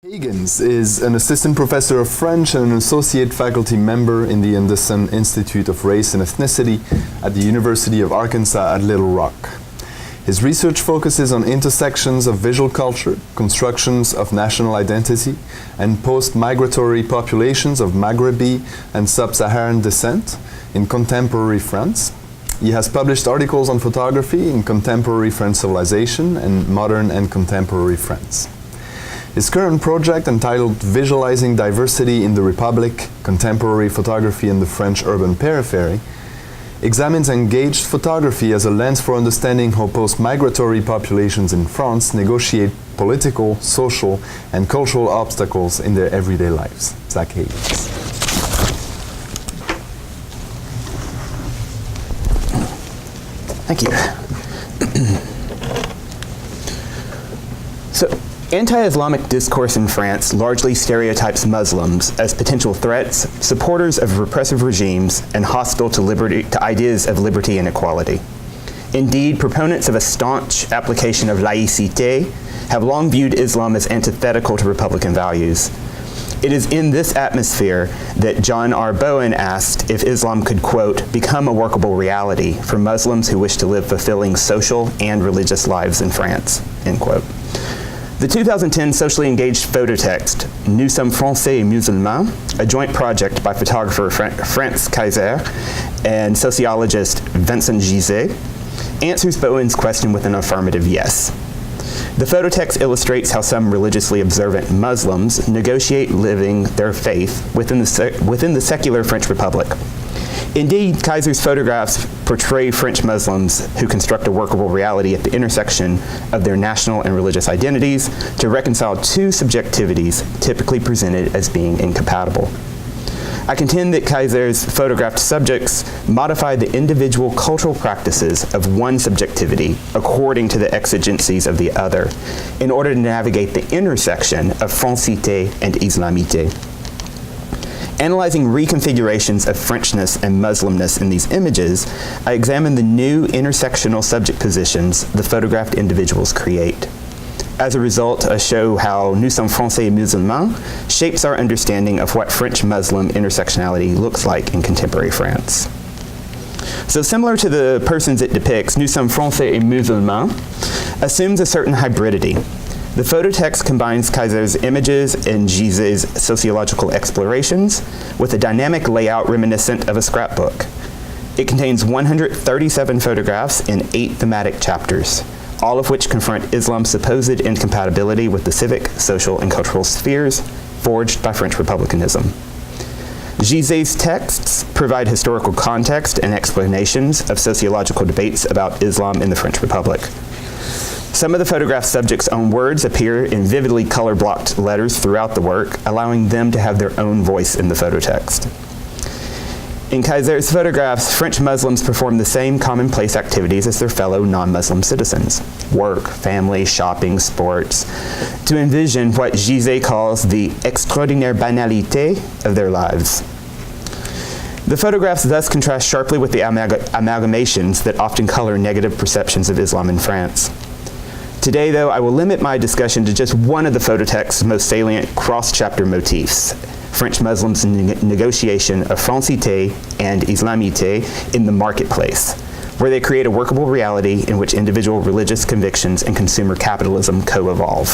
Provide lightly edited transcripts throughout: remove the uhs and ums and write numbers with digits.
Hagins is an assistant professor of French and an associate faculty member in the Anderson Institute of Race and Ethnicity at the University of Arkansas at Little Rock. His research focuses on intersections of visual culture, constructions of national identity, and post-migratory populations of Maghrebi and sub-Saharan descent in contemporary France. He has published articles on photography in contemporary French civilization and modern and contemporary France. His current project, entitled Visualizing Diversity in the Republic, Contemporary Photography in the French Urban Periphery, examines engaged photography as a lens for understanding how post-migratory populations in France negotiate political, social, and cultural obstacles in their everyday lives. Zach Hagins. Thank you. So, anti-Islamic discourse in France largely stereotypes Muslims as potential threats, supporters of repressive regimes, and hostile to ideas of liberty and equality. Indeed, proponents of a staunch application of laïcité have long viewed Islam as antithetical to Republican values. It is in this atmosphere that John R. Bowen asked if Islam could, quote, become a workable reality for Muslims who wish to live fulfilling social and religious lives in France, end quote. The 2010 socially engaged phototext, Nous, sommes français et musulmans, a joint project by photographer Franz Kaiser and sociologist Vincent Gizet, answers Bowen's question with an affirmative yes. The phototext illustrates how some religiously observant Muslims negotiate living their faith within the secular French Republic. Indeed, Kaiser's photographs portray French Muslims who construct a workable reality at the intersection of their national and religious identities to reconcile two subjectivities typically presented as being incompatible. I contend that Kaiser's photographed subjects modify the individual cultural practices of one subjectivity according to the exigencies of the other in order to navigate the intersection of francité and islamité. Analyzing reconfigurations of Frenchness and Muslimness in these images, I examine the new intersectional subject positions the photographed individuals create. As a result, I show how Nous, sommes français et musulmans shapes our understanding of what French Muslim intersectionality looks like in contemporary France. So similar to the persons it depicts, Nous, sommes français et musulmans assumes a certain hybridity. The phototext combines Kaiser's images and Gizet's sociological explorations with a dynamic layout reminiscent of a scrapbook. It contains 137 photographs in 8 thematic chapters, all of which confront Islam's supposed incompatibility with the civic, social, and cultural spheres forged by French republicanism. Gizet's texts provide historical context and explanations of sociological debates about Islam in the French Republic. Some of the photograph subjects' own words appear in vividly color-blocked letters throughout the work, allowing them to have their own voice in the phototext. In Kaiser's photographs, French Muslims perform the same commonplace activities as their fellow non-Muslim citizens: work, family, shopping, sports, to envision what Gizet calls the extraordinaire banalité of their lives. The photographs thus contrast sharply with the amalgamations that often color negative perceptions of Islam in France. Today, though, I will limit my discussion to just one of the phototext's most salient cross-chapter motifs: French Muslims' negotiation of francité and islamité in the marketplace, where they create a workable reality in which individual religious convictions and consumer capitalism co-evolve.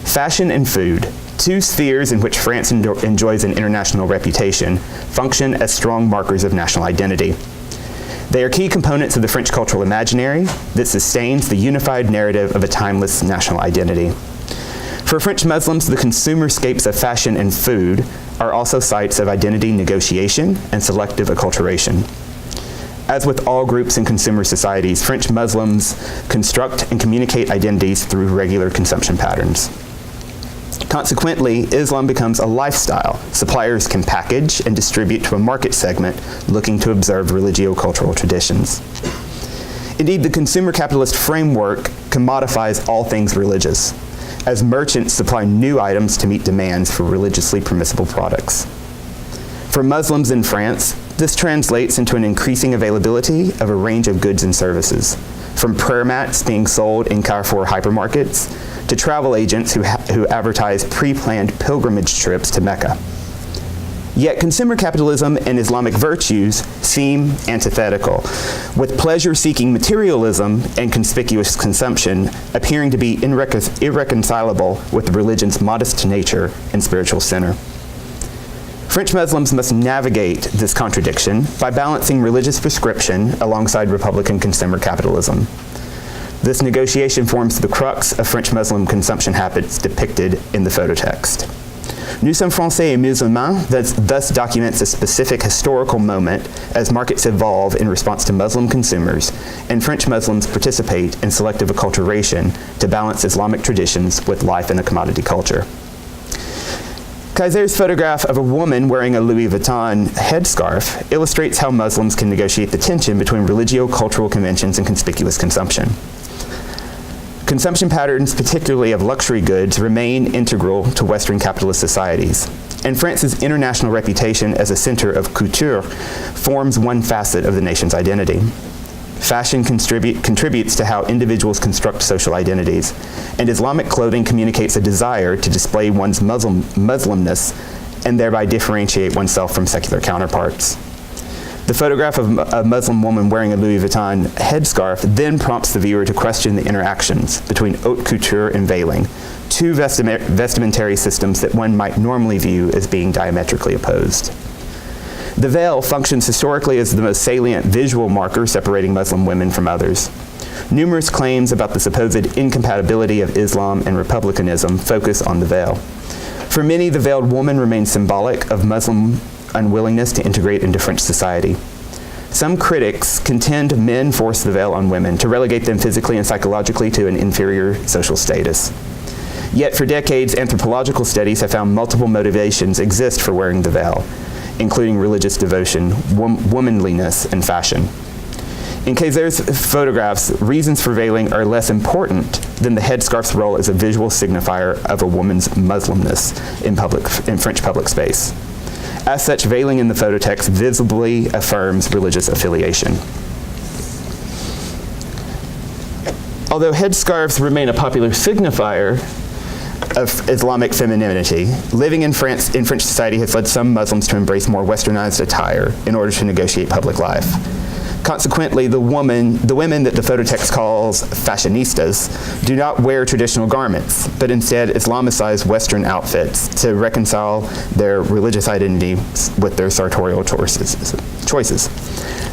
Fashion and food, two spheres in which France enjoys an international reputation, function as strong markers of national identity. They are key components of the French cultural imaginary that sustains the unified narrative of a timeless national identity. For French Muslims, the consumerscapes of fashion and food are also sites of identity negotiation and selective acculturation. As with all groups in consumer societies, French Muslims construct and communicate identities through regular consumption patterns. Consequently, Islam becomes a lifestyle suppliers can package and distribute to a market segment looking to observe religio-cultural traditions. Indeed, the consumer capitalist framework commodifies all things religious, as merchants supply new items to meet demands for religiously permissible products. For Muslims in France, this translates into an increasing availability of a range of goods and services, from prayer mats being sold in Carrefour hypermarkets to travel agents who advertise pre-planned pilgrimage trips to Mecca. Yet consumer capitalism and Islamic virtues seem antithetical, with pleasure-seeking materialism and conspicuous consumption appearing to be irreconcilable with the religion's modest nature and spiritual center. French Muslims must navigate this contradiction by balancing religious prescription alongside Republican consumer capitalism. This negotiation forms the crux of French Muslim consumption habits depicted in the phototext. Nous, sommes français et musulmans thus documents a specific historical moment as markets evolve in response to Muslim consumers, and French Muslims participate in selective acculturation to balance Islamic traditions with life in a commodity culture. Kaiser's photograph of a woman wearing a Louis Vuitton headscarf illustrates how Muslims can negotiate the tension between religio-cultural conventions and conspicuous consumption. Consumption patterns, particularly of luxury goods, remain integral to Western capitalist societies, and France's international reputation as a center of couture forms one facet of the nation's identity. Fashion contributes to how individuals construct social identities, and Islamic clothing communicates a desire to display one's Muslimness and thereby differentiate oneself from secular counterparts. The photograph of a Muslim woman wearing a Louis Vuitton headscarf then prompts the viewer to question the interactions between haute couture and veiling, two vestimentary systems that one might normally view as being diametrically opposed. The veil functions historically as the most salient visual marker separating Muslim women from others. Numerous claims about the supposed incompatibility of Islam and republicanism focus on the veil. For many, the veiled woman remains symbolic of Muslim unwillingness to integrate into French society. Some critics contend men force the veil on women to relegate them physically and psychologically to an inferior social status. Yet for decades, anthropological studies have found multiple motivations exist for wearing the veil, including religious devotion, womanliness, and fashion. In Kaiser's photographs, reasons for veiling are less important than the headscarf's role as a visual signifier of a woman's Muslimness in French public space. As such, veiling in the phototext visibly affirms religious affiliation. Although headscarves remain a popular signifier of Islamic femininity, living in French society has led some Muslims to embrace more westernized attire in order to negotiate public life. Consequently, the women that the phototext calls fashionistas do not wear traditional garments, but instead Islamicized Western outfits to reconcile their religious identity with their sartorial choices.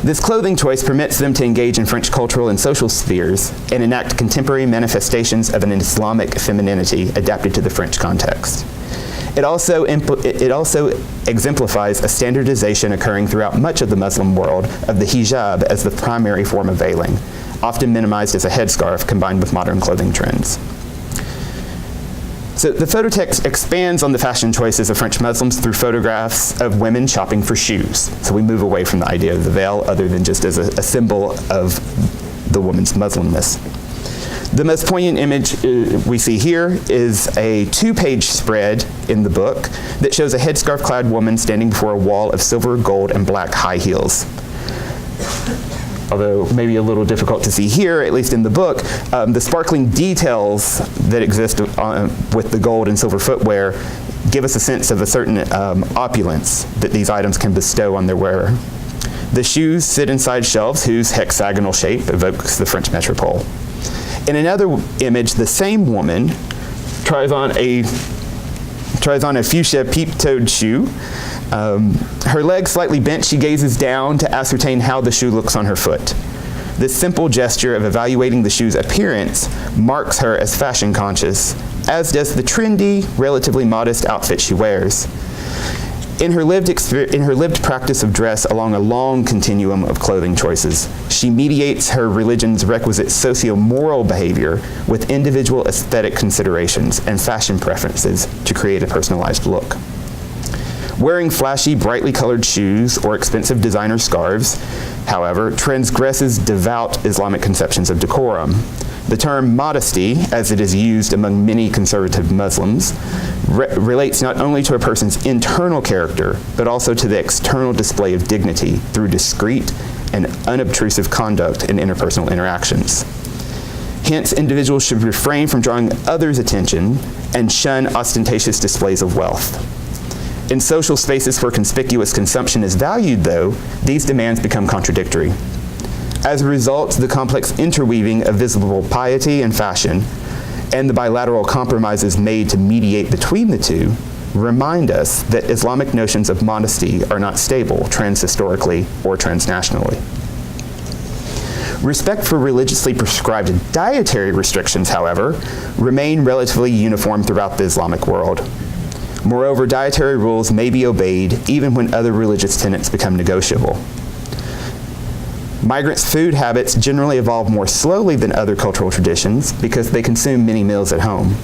This clothing choice permits them to engage in French cultural and social spheres and enact contemporary manifestations of an Islamic femininity adapted to the French context. It also exemplifies a standardization occurring throughout much of the Muslim world of the hijab as the primary form of veiling, often minimized as a headscarf combined with modern clothing trends. So the phototext expands on the fashion choices of French Muslims through photographs of women shopping for shoes. So we move away from the idea of the veil other than just as a symbol of the woman's Muslimness. The most poignant image we see here is a 2-page spread in the book that shows a headscarf-clad woman standing before a wall of silver, gold, and black high heels. Although maybe a little difficult to see here, at least in the book, the sparkling details that exist with the gold and silver footwear give us a sense of a certain opulence that these items can bestow on their wearer. The shoes sit inside shelves whose hexagonal shape evokes the French metropole. In another image, the same woman tries on a fuchsia peep-toed shoe. Her legs slightly bent, she gazes down to ascertain how the shoe looks on her foot. This simple gesture of evaluating the shoe's appearance marks her as fashion conscious, as does the trendy, relatively modest outfit she wears. In her lived practice of dress along a long continuum of clothing choices, she mediates her religion's requisite socio-moral behavior with individual aesthetic considerations and fashion preferences to create a personalized look. Wearing flashy, brightly colored shoes or expensive designer scarves, however, transgresses devout Islamic conceptions of decorum. The term modesty, as it is used among many conservative Muslims, relates not only to a person's internal character, but also to the external display of dignity through discreet and unobtrusive conduct in interpersonal interactions. Hence, individuals should refrain from drawing others' attention and shun ostentatious displays of wealth. In social spaces where conspicuous consumption is valued, though, these demands become contradictory. As a result, the complex interweaving of visible piety and fashion, and the bilateral compromises made to mediate between the two, remind us that Islamic notions of modesty are not stable transhistorically or transnationally. Respect for religiously prescribed dietary restrictions, however, remain relatively uniform throughout the Islamic world. Moreover, dietary rules may be obeyed even when other religious tenets become negotiable. Migrants' food habits generally evolve more slowly than other cultural traditions because they consume many meals at home.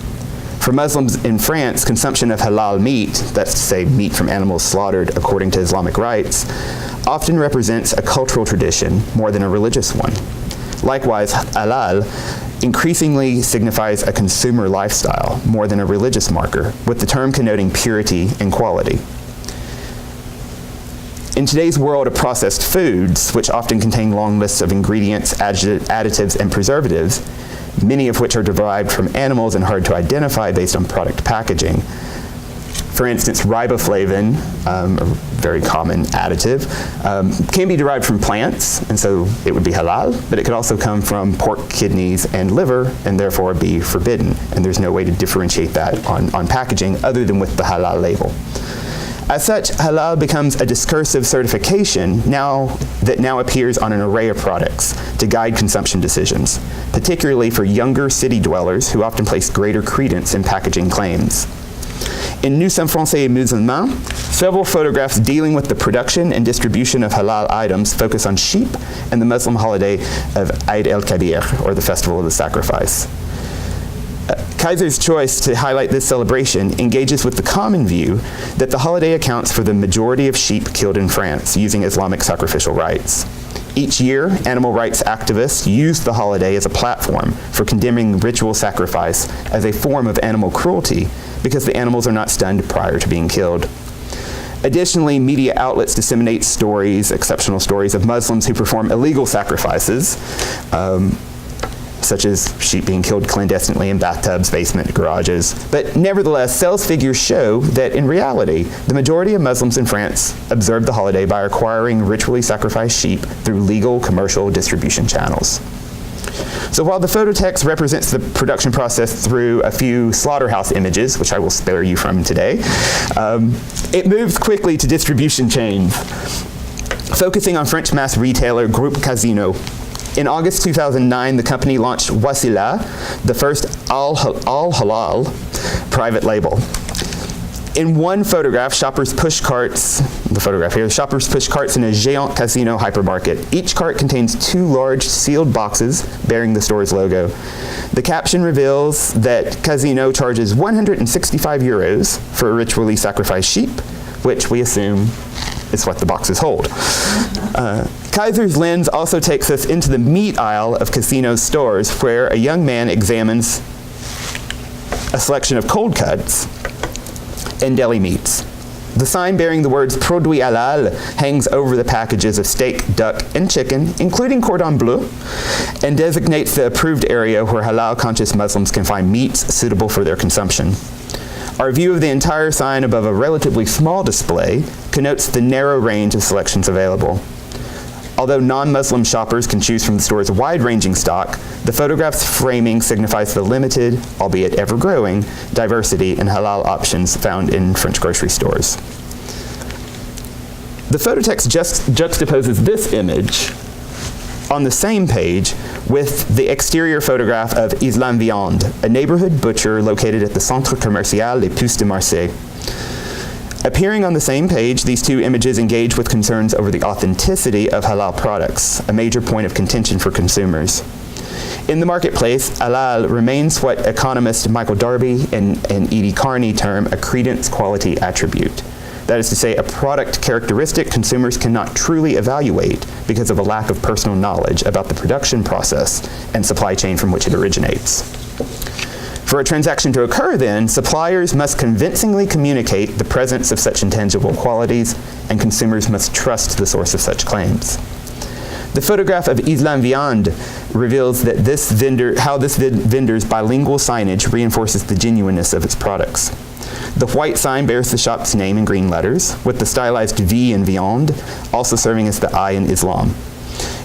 For Muslims in France, consumption of halal meat, that's to say meat from animals slaughtered according to Islamic rites, often represents a cultural tradition more than a religious one. Likewise, halal increasingly signifies a consumer lifestyle more than a religious marker, with the term connoting purity and quality. In today's world of processed foods, which often contain long lists of ingredients, additives, and preservatives, many of which are derived from animals and hard to identify based on product packaging. For instance, riboflavin, a very common additive, can be derived from plants, and so it would be halal, but it could also come from pork kidneys and liver, and therefore be forbidden. And there's no way to differentiate that on packaging other than with the halal label. As such, halal becomes a discursive certification that now appears on an array of products to guide consumption decisions, particularly for younger city dwellers who often place greater credence in packaging claims. In Nous, sommes, français, musulmans, several photographs dealing with the production and distribution of halal items focus on sheep and the Muslim holiday of Eid el-Kabir, or the Festival of the Sacrifice. Kaiser's choice to highlight this celebration engages with the common view that the holiday accounts for the majority of sheep killed in France using Islamic sacrificial rites. Each year, animal rights activists use the holiday as a platform for condemning ritual sacrifice as a form of animal cruelty because the animals are not stunned prior to being killed. Additionally, media outlets disseminate stories, exceptional stories, of Muslims who perform illegal sacrifices, such as sheep being killed clandestinely in bathtubs, basement, garages. But nevertheless, sales figures show that in reality, the majority of Muslims in France observe the holiday by acquiring ritually sacrificed sheep through legal commercial distribution channels. So while the phototext represents the production process through a few slaughterhouse images, which I will spare you from today, it moves quickly to distribution chains. Focusing on French mass retailer Groupe Casino, in August 2009, the company launched Wasila, the first al-halal private label. In one photograph, shoppers push carts in a Géant Casino hypermarket. Each cart contains 2 large sealed boxes bearing the store's logo. The caption reveals that Casino charges 165 euros for a ritually sacrificed sheep, which we assume is what the boxes hold. Kaiser's lens also takes us into the meat aisle of Casino's stores, where a young man examines a selection of cold cuts and deli meats. The sign bearing the words Produit Halal hangs over the packages of steak, duck, and chicken, including cordon bleu, and designates the approved area where halal-conscious Muslims can find meats suitable for their consumption. Our view of the entire sign above a relatively small display connotes the narrow range of selections available. Although non-Muslim shoppers can choose from the store's wide-ranging stock, the photograph's framing signifies the limited, albeit ever-growing, diversity in halal options found in French grocery stores. The phototext juxtaposes this image on the same page with the exterior photograph of Islam Viande, a neighborhood butcher located at the Centre Commercial Les Puces de Marseille. Appearing on the same page, these two images engage with concerns over the authenticity of halal products, a major point of contention for consumers. In the marketplace, halal remains what economist Michael Darby and Edie Carney term a credence quality attribute. That is to say, a product characteristic consumers cannot truly evaluate because of a lack of personal knowledge about the production process and supply chain from which it originates. For a transaction to occur, then, suppliers must convincingly communicate the presence of such intangible qualities, and consumers must trust the source of such claims. The photograph of Islam Viande reveals that how this vendor's bilingual signage reinforces the genuineness of its products. The white sign bears the shop's name in green letters, with the stylized V in viande also serving as the I in Islam.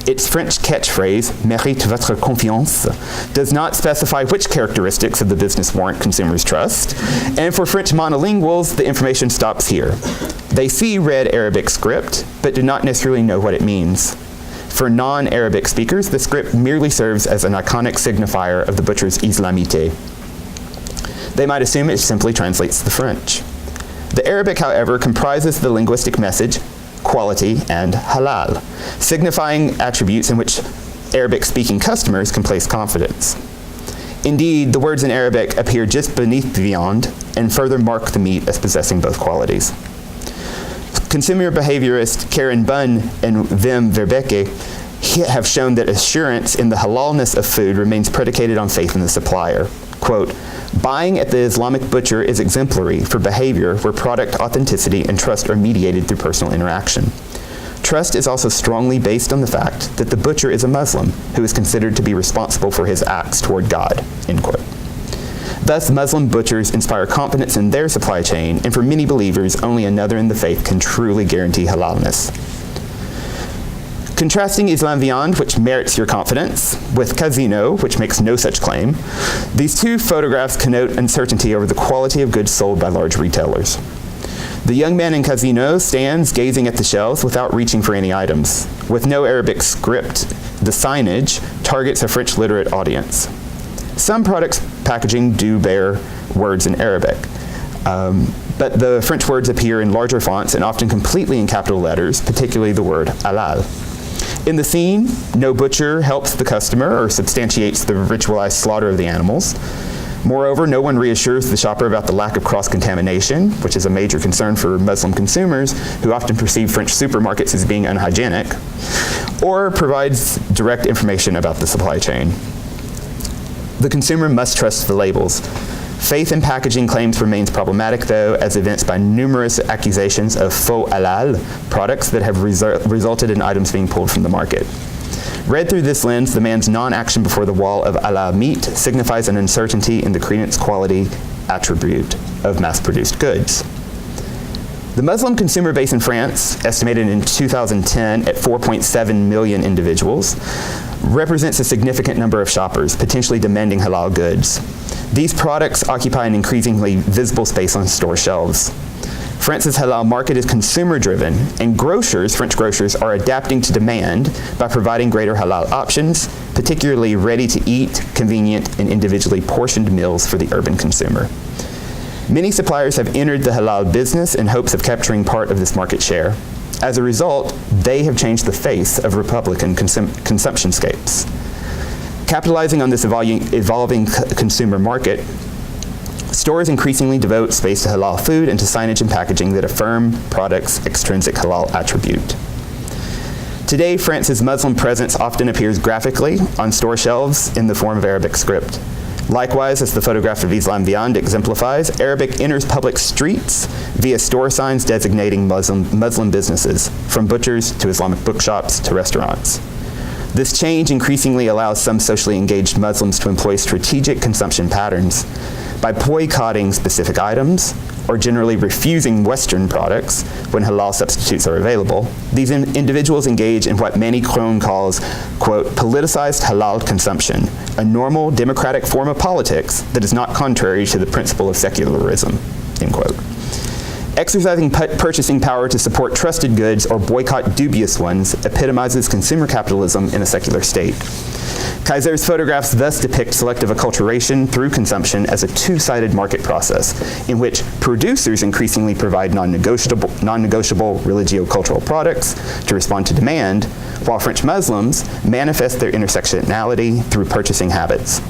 Its French catchphrase, "Mérite votre confiance," does not specify which characteristics of the business warrant consumers' trust, and for French monolinguals, the information stops here. They see red Arabic script, but do not necessarily know what it means. For non-Arabic speakers, the script merely serves as an iconic signifier of the butcher's Islamité. They might assume it simply translates the French. The Arabic, however, comprises the linguistic message, quality, and halal, signifying attributes in which Arabic-speaking customers can place confidence. Indeed, the words in Arabic appear just beneath viande and further mark the meat as possessing both qualities. Consumer behaviorist Karen Bunn and Wim Verbeke have shown that assurance in the halalness of food remains predicated on faith in the supplier. Quote, "Buying at the Islamic butcher is exemplary for behavior where product authenticity and trust are mediated through personal interaction. Trust is also strongly based on the fact that the butcher is a Muslim who is considered to be responsible for his acts toward God," end quote. Thus, Muslim butchers inspire confidence in their supply chain, and for many believers, only another in the faith can truly guarantee halalness. Contrasting Islam Viande, which merits your confidence, with Casino, which makes no such claim, these two photographs connote uncertainty over the quality of goods sold by large retailers. The young man in Casino stands gazing at the shelves without reaching for any items. With no Arabic script, the signage targets a French literate audience. Some products' packaging do bear words in Arabic, but the French words appear in larger fonts and often completely in capital letters, particularly the word halal. In the scene, no butcher helps the customer or substantiates the ritualized slaughter of the animals. Moreover, no one reassures the shopper about the lack of cross-contamination, which is a major concern for Muslim consumers who often perceive French supermarkets as being unhygienic, or provides direct information about the supply chain. The consumer must trust the labels. Faith in packaging claims remains problematic, though, as evinced by numerous accusations of faux halal products that have resulted in items being pulled from the market. Read through this lens, the man's non-action before the wall of halal meat signifies an uncertainty in the credence quality attribute of mass-produced goods. The Muslim consumer base in France, estimated in 2010 at 4.7 million individuals, represents a significant number of shoppers, potentially demanding halal goods. These products occupy an increasingly visible space on store shelves. France's halal market is consumer-driven, and French grocers, are adapting to demand by providing greater halal options, particularly ready-to-eat, convenient, and individually portioned meals for the urban consumer. Many suppliers have entered the halal business in hopes of capturing part of this market share. As a result, they have changed the face of Republican consumption scapes. Capitalizing on this evolving consumer market, stores increasingly devote space to halal food and to signage and packaging that affirm products' extrinsic halal attribute. Today, France's Muslim presence often appears graphically on store shelves in the form of Arabic script. Likewise, as the photograph of Islam Viande exemplifies, Arabic enters public streets via store signs designating Muslim businesses, from butchers to Islamic bookshops to restaurants. This change increasingly allows some socially engaged Muslims to employ strategic consumption patterns by boycotting specific items or generally refusing Western products when halal substitutes are available. These individuals engage in what Manny Crone calls, quote, politicized halal consumption, a normal democratic form of politics that is not contrary to the principle of secularism, end quote. Exercising purchasing power to support trusted goods or boycott dubious ones epitomizes consumer capitalism in a secular state. Kaiser's photographs thus depict selective acculturation through consumption as a two-sided market process in which producers increasingly provide non-negotiable religio-cultural products to respond to demand, while French Muslims manifest their intersectionality through purchasing habits.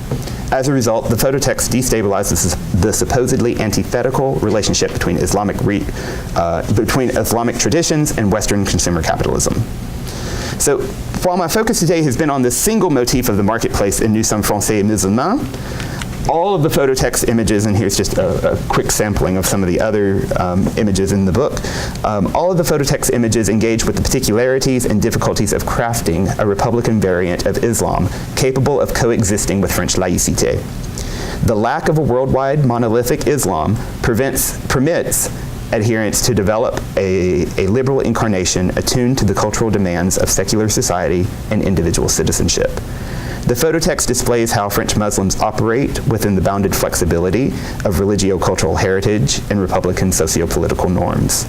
As a result, the phototext destabilizes the supposedly antithetical relationship between Islamic traditions and Western consumer capitalism. So, while my focus today has been on this single motif of the marketplace in Nous, sommes, français, musulmans, all of the phototext images, and here's just a quick sampling of some of the other images in the book, all of the phototext images engage with the particularities and difficulties of crafting a Republican variant of Islam capable of coexisting with French laïcité. The lack of a worldwide monolithic Islam permits adherents to develop a liberal incarnation attuned to the cultural demands of secular society and individual citizenship. The phototext displays how French Muslims operate within the bounded flexibility of religio-cultural heritage and Republican socio-political norms.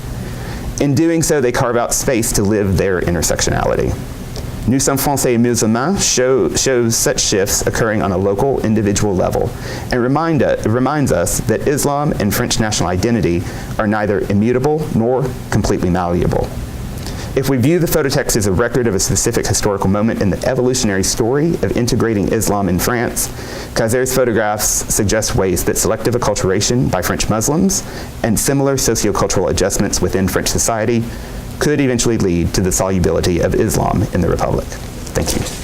In doing so, they carve out space to live their intersectionality. Nous, sommes français et musulmans shows such shifts occurring on a local, individual level, and reminds us that Islam and French national identity are neither immutable nor completely malleable. If we view the phototext as a record of a specific historical moment in the evolutionary story of integrating Islam in France, Kazer's photographs suggest ways that selective acculturation by French Muslims and similar sociocultural adjustments within French society could eventually lead to the solubility of Islam in the Republic. Thank you.